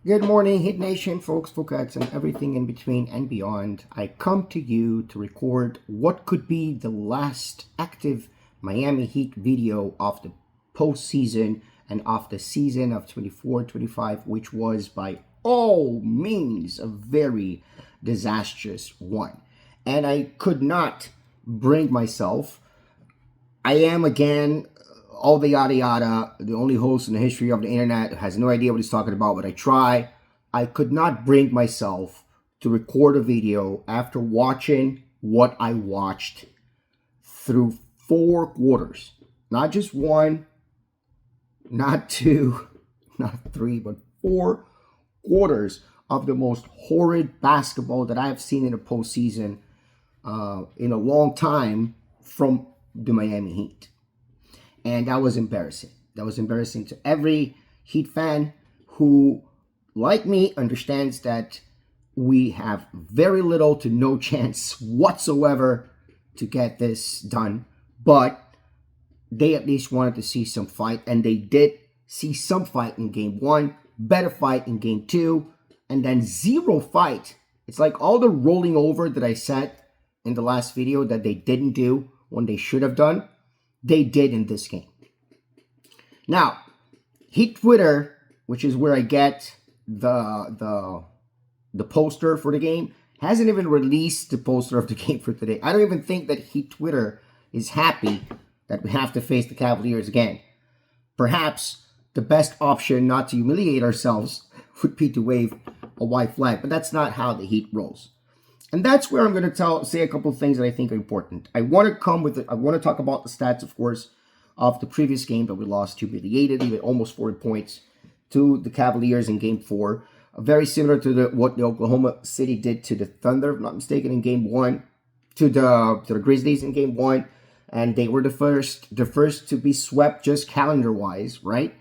Good morning, Hit Nation, folks, folks, and everything in between and beyond. I come to you to record what could be the last active Miami Heat video of the postseason and of the season of 24-25, which was by all means a very disastrous one. And I could not bring myself. I am again all the yada yada, the only host in the history of the internet who has no idea what he's talking about, but I try. I could not bring myself to record a video after watching what I watched through 4 quarters. Not just one, not two, not three, but 4 quarters of the most horrid basketball that I have seen in a postseason in a long time from the Miami Heat. And that was embarrassing. That was embarrassing to every Heat fan who, like me, understands that we have very little to no chance whatsoever to get this done. But they at least wanted to see some fight, and they did see some fight in game 1, better fight in game 2, and then zero fight. It's like all the rolling over that I said in the last video that they didn't do when they should have done, they did in this game. Now, Heat Twitter, which is where I get the poster for the game, hasn't even released the poster of the game for today. I don't even think that Heat Twitter is happy that we have to face the Cavaliers again. Perhaps the best option not to humiliate ourselves would be to wave a white flag, but that's not how the Heat rolls. And that's where I'm going to say a couple of things that I think are important. I want to talk about the stats, of course, of the previous game that we lost to humiliated, even almost 40 points to the Cavaliers in game 4. Very similar to what the Oklahoma City did to the Thunder, if I'm not mistaken, in game 1, to the Grizzlies in game 1. And they were the first to be swept just calendar-wise, right?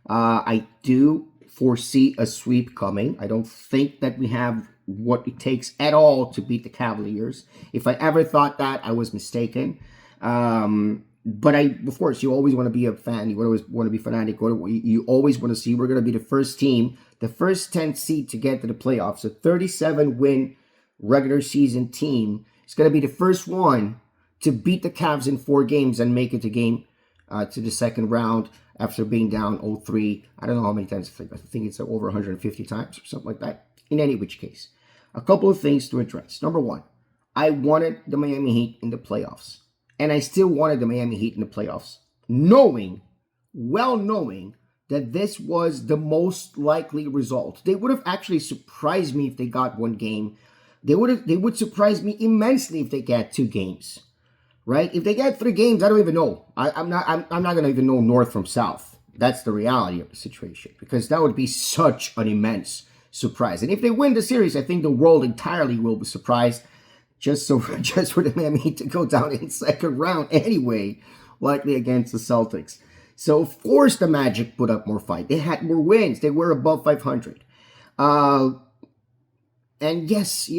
I do foresee a sweep coming. I don't think that we have what it takes at all to beat the Cavaliers. If I ever thought that, I was mistaken. But of course, you always want to be a fan. You always want to be fanatic. You always want to see we're going to be the first team, the first 10 seed to get to the playoffs. A 37-win regular season team is going to be the first one to beat the Cavs in 4 games and make it to the second round after being down 0-3. I don't know how many times. I think it's over 150 times or something like that. In any which case, a couple of things to address. Number 1, I wanted the Miami Heat in the playoffs. And I still wanted the Miami Heat in the playoffs, knowing that this was the most likely result. They would have actually surprised me if they got 1 game. They would surprise me immensely if they get 2 games, right? If they get 3 games, I don't even know. I'm not gonna even know north from south. That's the reality of the situation, because that would be such an immense surprise. And if they win the series, I think the world entirely will be surprised. Just for the Miami Heat to go down in second round anyway, likely against the Celtics. So, of course, the Magic put up more fight. They had more wins. They were above 500. And yes,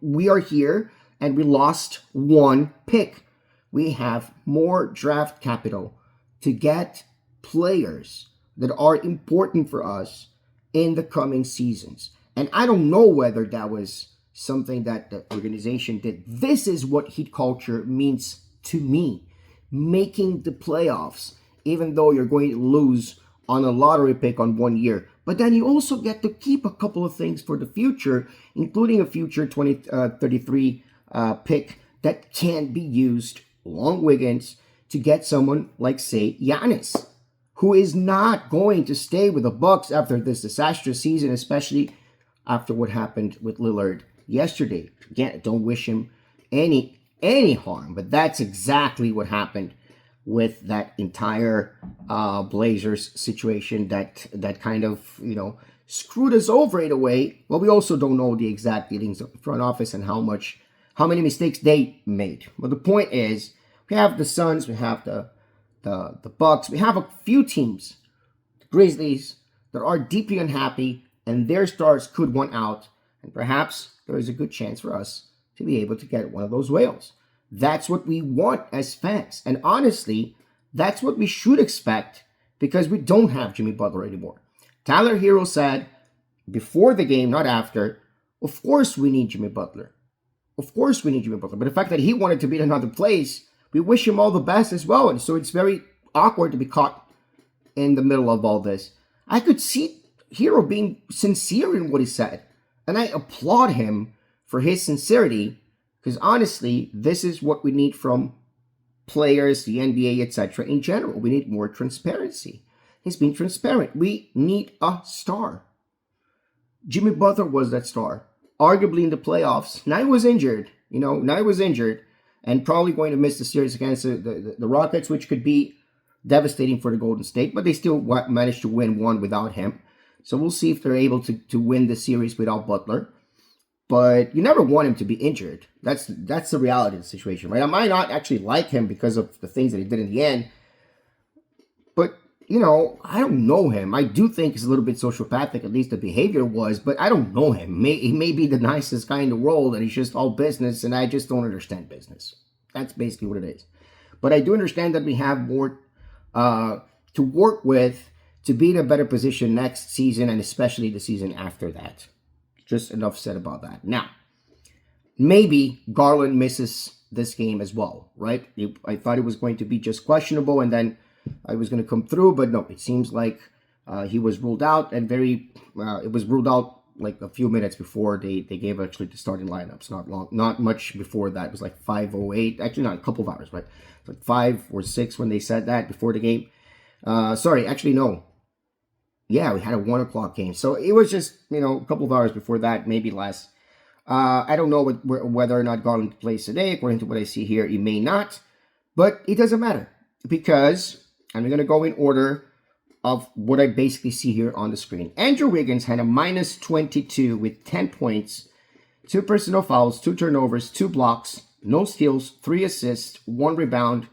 we are here and we lost 1 pick. We have more draft capital to get players that are important for us in the coming seasons. And I don't know whether that was something that the organization did. This is what Heat culture means to me. Making the playoffs, even though you're going to lose on a lottery pick on 1 year. But then you also get to keep a couple of things for the future, including a future 2033 pick that can be used along Wiggins to get someone like, say, Giannis, who is not going to stay with the Bucks after this disastrous season, especially after what happened with Lillard yesterday. Again, don't wish him any harm, but that's exactly what happened with that entire Blazers situation that kind of, screwed us over in a way. Well, we also don't know the exact dealings of the front office and how many mistakes they made. But the point is, we have the Suns, we have the Bucks, we have a few teams, the Grizzlies, that are deeply unhappy, and their stars could want out, and perhaps there is a good chance for us to be able to get one of those whales. That's what we want as fans. And honestly, that's what we should expect, because we don't have Jimmy Butler anymore. Tyler Herro said before the game, not after. Of course we need Jimmy Butler. Of course we need Jimmy Butler. But the fact that he wanted to be in another place, we wish him all the best as well. And so it's very awkward to be caught in the middle of all this. I could see Herro being sincere in what he said. And I applaud him for his sincerity. Because honestly, this is what we need from players, the NBA, etc. in general. We need more transparency. He's being transparent. We need a star. Jimmy Butler was that star. Arguably in the playoffs. Now he was injured. And probably going to miss the series against the Rockets, which could be devastating for the Golden State. But they still managed to win one without him. So we'll see if they're able to win the series without Butler. But you never want him to be injured. That's the reality of the situation, right? I might not actually like him because of the things that he did in the end. But, I don't know him. I do think he's a little bit sociopathic, at least the behavior was, but I don't know him. He may be the nicest guy in the world, and he's just all business, and I just don't understand business. That's basically what it is. But I do understand that we have more to work with to be in a better position next season, and especially the season after that. Just enough said about that. Now, maybe Garland misses this game as well, right? I thought it was going to be just questionable, and then I was going to come through, but no, it seems like he was ruled out, and it was ruled out like a few minutes before they gave actually the starting lineups. Not much before that. It was like 5:08, actually not a couple of hours, right? Like 5 or 6 when they said that before the game. Sorry, actually no. Yeah, we had a 1 o'clock game. So it was just, a couple of hours before that, maybe less. I don't know whether or not Garland plays today. According to what I see here, he may not. But it doesn't matter. Because I'm going to go in order of what I basically see here on the screen. Andrew Wiggins had a minus 22 with 10 points, 2 personal fouls, 2 turnovers, 2 blocks, no steals, 3 assists, 1 rebound,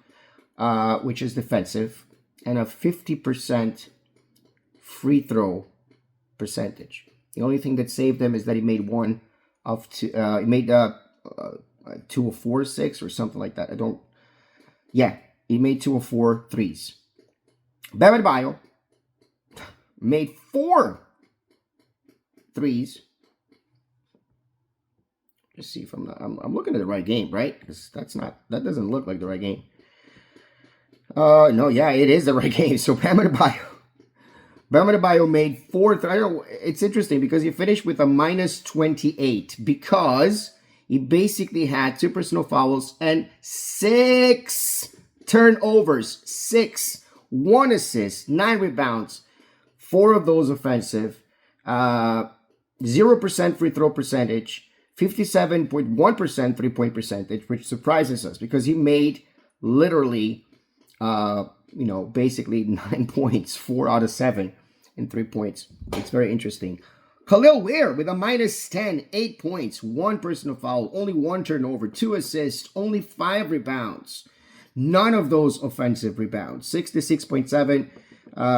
which is defensive, and a 50% free throw percentage. The only thing that saved him is that he made one of two. He made 2 of 4, 6 or something like that. He made 2 of 4 threes. Bam Adebayo made 4 threes. Let's see if I'm looking at the right game, right? Because that doesn't look like the right game. No, yeah, it is the right game. So Bam Adebayo made 4. I don't know. It's interesting because he finished with a minus 28 because he basically had 2 personal fouls and 6 turnovers. 6, 1 assist, 9 rebounds, 4 of those offensive, 0% free throw percentage, 57.1% 3-point percentage, which surprises us because he made literally, basically 9 points, 4 out of 7 in 3 points. It's very interesting. Khalil Ware with a minus 10, 8 points, 1 personal foul, only 1 turnover, 2 assists, only 5 rebounds. None of those offensive rebounds. 66.7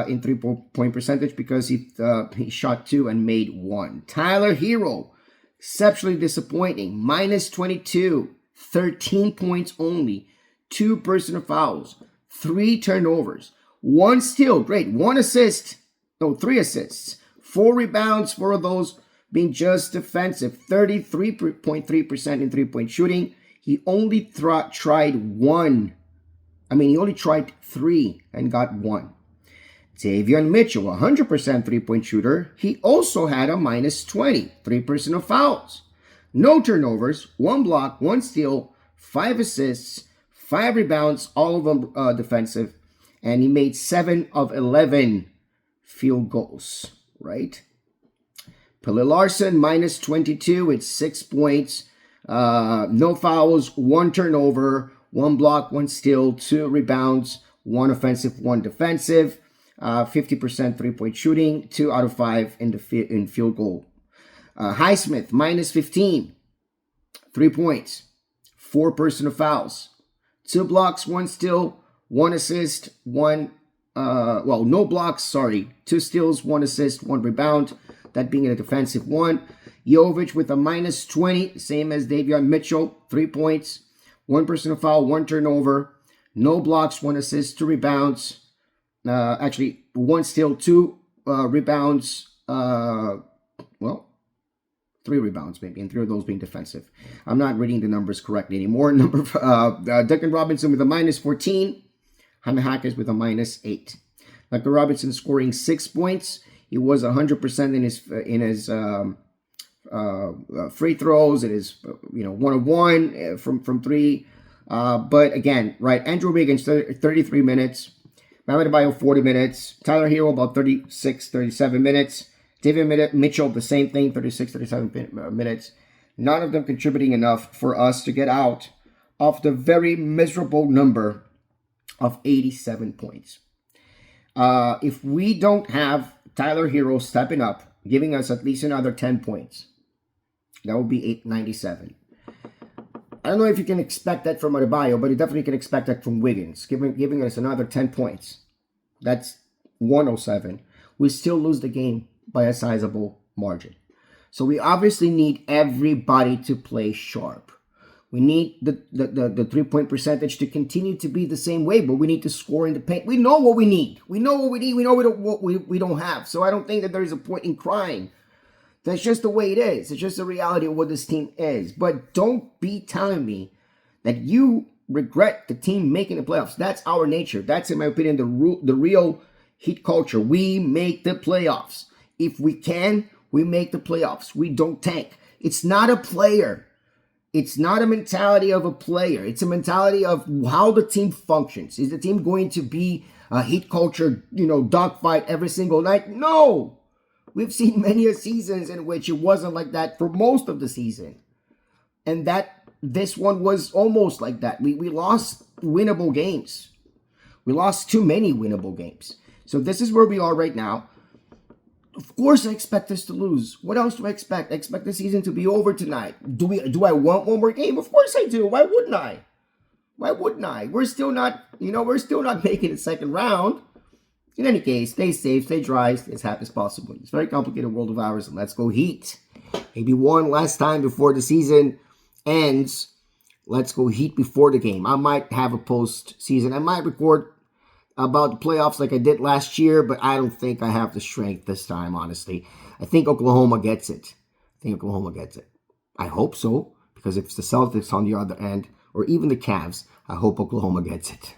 in 3-point percentage because he shot 2 and made 1. Tyler Herro, exceptionally disappointing. Minus 22, 13 points only, 2 personal fouls, 3 turnovers, 1 steal, great, 1 assist, 3 assists, 4 rebounds, 4 of those being just defensive, 33.3% in 3-point shooting. He only tried 1. He only tried 3 and got 1. Davion Mitchell, 100% 3-point shooter. He also had a minus 20, 3 personal fouls. No turnovers, 1 block, 1 steal, 5 assists, 5 rebounds, all of them defensive. And he made 7 of 11 field goals, right? Pelle Larsson, minus 22 with 6 points. No fouls, 1 turnover, 1 block, 1 steal, 2 rebounds, 1 offensive, 1 defensive, 50% 3-point shooting, 2 out of 5 in field goal. Highsmith, minus 15, 3 points, 4 personal fouls, 2 blocks, 1 steal, 1 assist, 1, no blocks, 2 steals, 1 assist, 1 rebound, that being a defensive 1. Jovic with a minus 20, same as Davion Mitchell, 3 points, 1 personal foul, 1 turnover, no blocks, 1 assist, 2 rebounds, 1 steal, 2 rebounds, 3 rebounds maybe, and 3 of those being defensive. I'm not reading the numbers correctly anymore. Duncan Robinson with a -14. Jaime Jaquez with a -8. Duncan Robinson scoring 6 points. He was 100% in his free throws. It is 1 of 1 from 3. But again, right, Andrew Wiggins 33 minutes. Bam Adebayo 40 minutes. Tyler Herro about 36, 37 minutes. David Mitchell the same thing, 36, 37 minutes. None of them contributing enough for us to get out of the very miserable number of 87 points. If we don't have Tyler Herro stepping up, giving us at least another 10 points, that would be 897. I don't know if you can expect that from Adebayo, but you definitely can expect that from Wiggins, giving us another 10 points. That's 107. We still lose the game by a sizable margin. So we obviously need everybody to play sharp. We need the 3-point percentage to continue to be the same way, but we need to score in the paint. We know what we need. We know what we need. We know what we don't have. So I don't think that there is a point in crying. That's just the way it is. It's just the reality of what this team is. But don't be telling me that you regret the team making the playoffs. That's our nature. That's, in my opinion, the real Heat culture. We make the playoffs. If we can, we make the playoffs. We don't tank. It's not a player. It's not a mentality of a player. It's a mentality of how the team functions. Is the team going to be a Heat culture, dogfight every single night? No. We've seen many seasons in which it wasn't like that for most of the season. And this one was almost like that. We lost winnable games. We lost too many winnable games. So this is where we are right now. Of course I expect us to lose. What else do I expect? I expect the season to be over tonight. Do I want one more game? Of course I do. Why wouldn't I? Why wouldn't I? We're still not making the second round. In any case, stay safe, stay dry, stay as happy as possible. It's a very complicated world of ours, and let's go Heat. Maybe one last time before the season ends. Let's go Heat before the game. I might have a post-season. I might record about the playoffs like I did last year, but I don't think I have the strength this time, honestly. I think Oklahoma gets it. I hope so, because if it's the Celtics on the other end, or even the Cavs, I hope Oklahoma gets it.